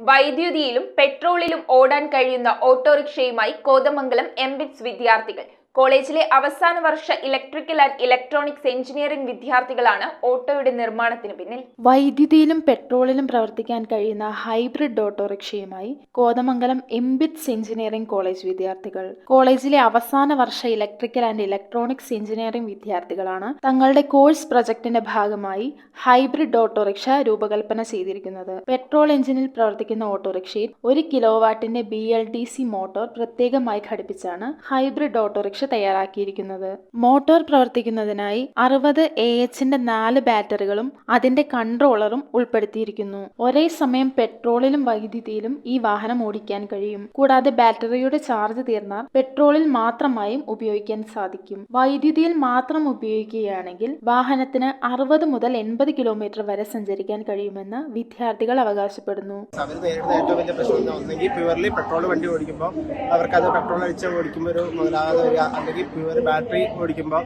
വൈദ്യുതിയിലും പെട്രോളിലും ഓടാൻ കഴിയുന്ന ഓട്ടോറിക്ഷയുമായി കോതമംഗലം എംബിറ്റ്സ് വിദ്യാർത്ഥികൾ. കോളേജിലെ അവസാന വർഷ ഇലക്ട്രിക്കൽ ആൻഡ് ഇലക്ട്രോണിക്സ് എഞ്ചിനീയറിംഗ് വിദ്യാർത്ഥികളാണ് ഓട്ടോയുടെ നിർമ്മാണത്തിന് പിന്നിൽ. വൈദ്യുതിയിലും പെട്രോളിലും പ്രവർത്തിക്കാൻ കഴിയുന്ന ഹൈബ്രിഡ് ഓട്ടോറിക്ഷയുമായി കോതമംഗലം എംബിറ്റ്സ് എഞ്ചിനീയറിംഗ് കോളേജ് വിദ്യാർത്ഥികൾ. കോളേജിലെ അവസാന വർഷ ഇലക്ട്രിക്കൽ ആൻഡ് ഇലക്ട്രോണിക്സ് എഞ്ചിനീയറിംഗ് വിദ്യാർത്ഥികളാണ് തങ്ങളുടെ കോഴ്സ് പ്രൊജക്ടിന്റെ ഭാഗമായി ഹൈബ്രിഡ് ഓട്ടോറിക്ഷ രൂപകൽപ്പന ചെയ്തിരിക്കുന്നത്. പെട്രോൾ എഞ്ചിനിൽ പ്രവർത്തിക്കുന്ന ഓട്ടോറിക്ഷയിൽ 1 കിലോവാട്ടിന്റെ BLDC മോട്ടോർ പ്രത്യേകമായി ഘടിപ്പിച്ചാണ് ഹൈബ്രിഡ് ഓട്ടോറിക്ഷ തയ്യാറാക്കിയിരിക്കുന്നത്. മോട്ടോർ പ്രവർത്തിക്കുന്നതിനായി 60 AHന്റെ 4 ബാറ്ററികളും അതിന്റെ കൺട്രോളറും ഉൾപ്പെടുത്തിയിരിക്കുന്നു. ഒരേ സമയം പെട്രോളിലും വൈദ്യുതിയിലും ഈ വാഹനം ഓടിക്കാൻ കഴിയും. കൂടാതെ ബാറ്ററിയുടെ ചാർജ് തീർന്നാൽ പെട്രോളിൽ മാത്രമായും ഉപയോഗിക്കാൻ സാധിക്കും. വൈദ്യുതിയിൽ മാത്രം ഉപയോഗിക്കുകയാണെങ്കിൽ വാഹനത്തിന് 60 മുതൽ 80 കിലോമീറ്റർ വരെ സഞ്ചരിക്കാൻ കഴിയുമെന്ന് വിദ്യാർത്ഥികൾ അവകാശപ്പെടുന്നു. അവർ നേരിടുന്ന ഏറ്റവും വലിയ പ്രശ്നം ഒന്നെങ്കിൽ പ്യുവർലി പെട്രോൾ വണ്ടി ഓടിക്കുമ്പോൾ അവർക്കത് പെട്രോൾ അടിച്ച് ഓടിക്കുമ്പോൾ ഒരു മുതലാകാതെ വരിക, അല്ലെങ്കിൽ പ്യുവർ ബാറ്ററി ഓടിക്കുമ്പോൾ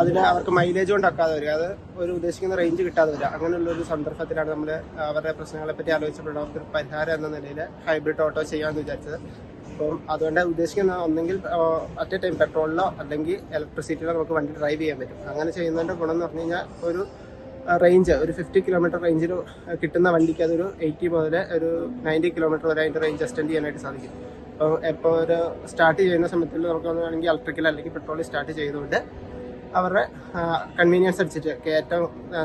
അതിന് അവർക്ക് മൈലേജ് കൊണ്ടാക്കാതെ വരിക, അത് ഒരു ഉദ്ദേശിക്കുന്ന റേഞ്ച് കിട്ടാതെ വരിക. അങ്ങനെയുള്ളൊരു സന്ദർഭത്തിലാണ് നമ്മൾ അവരുടെ പ്രശ്നങ്ങളെ പറ്റി ആലോചിച്ചപ്പോൾ അവർക്ക് പരിഹാരം എന്ന നിലയിൽ ഹൈബ്രിഡ് ഓട്ടോ ചെയ്യാമെന്ന് വിചാരിച്ചത്. അപ്പം അതുകൊണ്ട് ഉദ്ദേശിക്കുന്ന ഒന്നെങ്കിൽ അറ്റ് എ ടൈം പെട്രോളിലോ അല്ലെങ്കിൽ ഇലക്ട്രിസിറ്റിയിലോ നമുക്ക് വണ്ടി ഡ്രൈവ് ചെയ്യാൻ പറ്റും. അങ്ങനെ ചെയ്യുന്നതിൻ്റെ ഗുണം എന്ന് പറഞ്ഞു കഴിഞ്ഞാൽ ഒരു റേഞ്ച് ഒരു 50 കിലോമീറ്റർ റേഞ്ചിൽ കിട്ടുന്ന വണ്ടിക്ക് അതൊരു 80 മുതൽ ഒരു 90 കിലോമീറ്റർ വരെ അതിൻ്റെ റേഞ്ച് എക്സ്റ്റെൻഡ് ചെയ്യാനായിട്ട് സാധിക്കും. അപ്പോൾ ഇപ്പോൾ ഒരു സ്റ്റാർട്ട് ചെയ്യുന്ന സമയത്തിൽ നമുക്ക് വേണമെങ്കിൽ ഇലക്ട്രിക്കൽ അല്ലെങ്കിൽ പെട്രോളിൽ സ്റ്റാർട്ട് ചെയ്തുകൊണ്ട് അവരുടെ കൺവീനിയൻസ് അനുസരിച്ച് കയറ്റം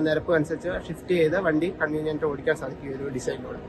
നിരപ്പ് അനുസരിച്ച് ഷിഫ്റ്റ് ചെയ്ത് വണ്ടി കൺവീനിയൻറ്റ് ഓടിക്കാൻ സാധിക്കും ഒരു ഡിസൈനിലൂടെ.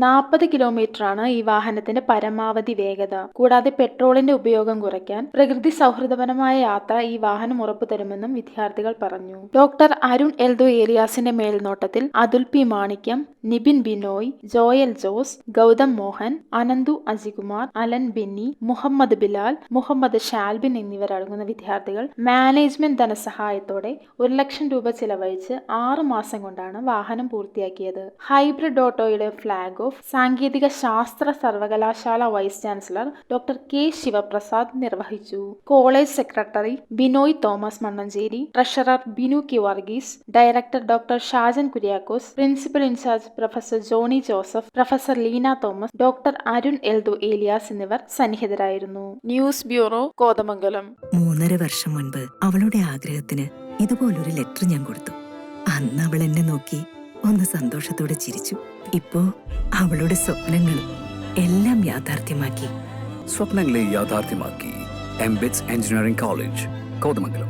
40 കിലോമീറ്ററാണ് ഈ വാഹനത്തിന്റെ പരമാവധി വേഗത. കൂടാതെ പെട്രോളിന്റെ ഉപയോഗം കുറയ്ക്കാൻ പ്രകൃതി സൗഹൃദപരമായ യാത്ര ഈ വാഹനം ഉറപ്പുതരുമെന്നും വിദ്യാർത്ഥികൾ പറഞ്ഞു. ഡോക്ടർ അരുൺ എൽദോ ഏലിയാസിന്റെ മേൽനോട്ടത്തിൽ അതുൽ പി മാണിക്യം, നിബിൻ ബിനോയ്, ജോയൽ ജോസ്, ഗൗതം മോഹൻ, അനന്തു അജികുമാർ, അലൻ ബെന്നി, മുഹമ്മദ് ബിലാൽ, മുഹമ്മദ് ഷാൽബിൻ എന്നിവരടങ്ങുന്ന വിദ്യാർത്ഥികൾ മാനേജ്മെന്റ് ധനസഹായത്തോടെ 1 ലക്ഷം രൂപ ചിലവഴിച്ച് 6 മാസം കൊണ്ടാണ് വാഹനം പൂർത്തിയാക്കിയത്. ഹൈബ്രിഡ് ഓട്ടോയുടെ ഫ്ലാഗ് ഓഫ് സാങ്കേതിക ശാസ്ത്ര സർവകലാശാല vice chancellor doctor K Sivaprasad നിർവഹിച്ചു. College secretary Binoy Thomas Mannancherry, treasurer Binu K Varghese, director doctor Shajan Kuriakose, principal in charge professor Johny Joseph, professor Leena Thomas, doctor Arun Eldho Elias എന്നിവർ സന്നിഹിതരായിരുന്നു. News bureau, Kothamangalam. 3.5 വർഷം മുൻപ് അവളുടെ ആഗ്രഹത്തിന് ഇതുപോലൊരു ലെറ്റർ ഞാൻ കൊടുത്തു. അന്ന് അവൾ എന്നെ നോക്കി ഒന്ന് സന്തോഷത്തോടെ ചിരിച്ചു. ഇപ്പോ അവളുടെ സ്വപ്നങ്ങളും എല്ലാം യാഥാർത്ഥ്യമാക്കി. സ്വപ്നങ്ങളെ യാഥാർത്ഥ്യമാക്കി എംബിറ്റ്സ് എഞ്ചിനീയറിംഗ് കോളേജ്, കോതമംഗലം.